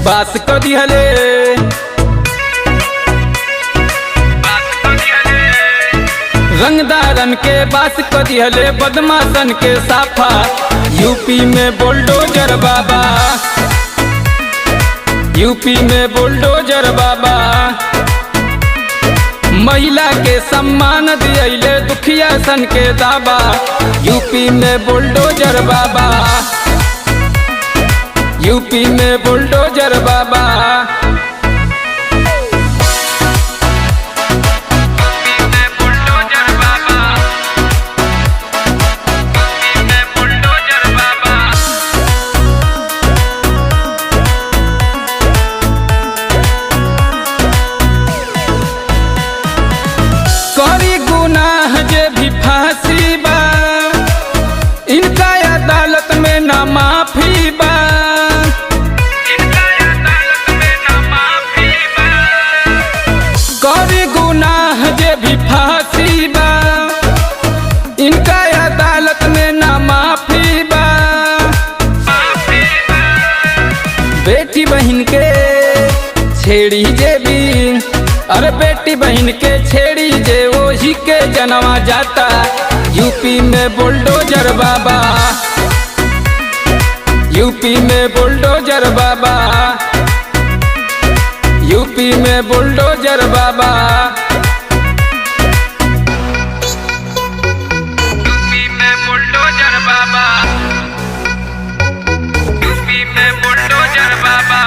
बास को दिहले रंगदारन के बास को दिहले बदमाशन के साफा। यूपी में बुलडोजर बाबा, यूपी में बुलडोजर बाबा। महिला के सम्मान दियले दुखिया सन के दाबा। यूपी में बुलडोजर बाबा, यूपी में बुलडोजर बाबा। करी गुनाह जे भी फांसी बा, इनका अदालत में ना माफी बा। करी गुनाह जे भी फांसी बा, इनका अदालत में ना माफी बा। बेटी बहन के छेड़ी जे भी, अरे बेटी बहन के छेड़ी जे वही के जनवा जाता। यूपी में बुलडोजर बाबा, यूपी में बुलडोजर बाबा, यूपी में बुलडोजर बाबा। यूपी में बुलडोजर बाबा, यूपी में बुलडोजर बाबा।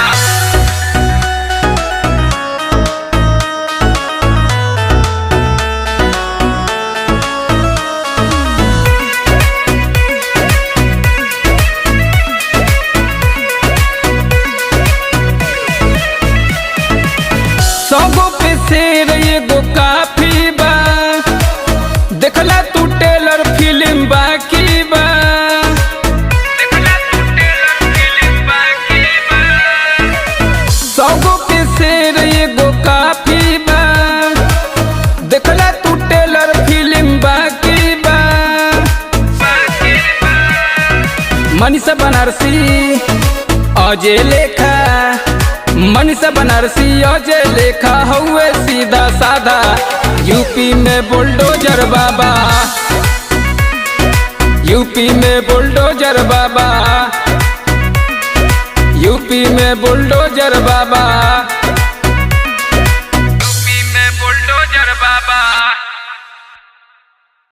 सौगो पे शेर एगो काफी बा, देखला तू टेलर फिल्म बाकी बा। सौगो पे शेर एगो काफी बा, देखला तू टेलर फिल्म बाकी बा। मनीषा बनारसी अजय लेखा, मनीषा बनारसी अजय लेखा हुए सीधा साधा। यूपी में बुलडोजर बाबा, यूपी में बुलडोजर बाबा, यूपी में बुलडोजर बाबा।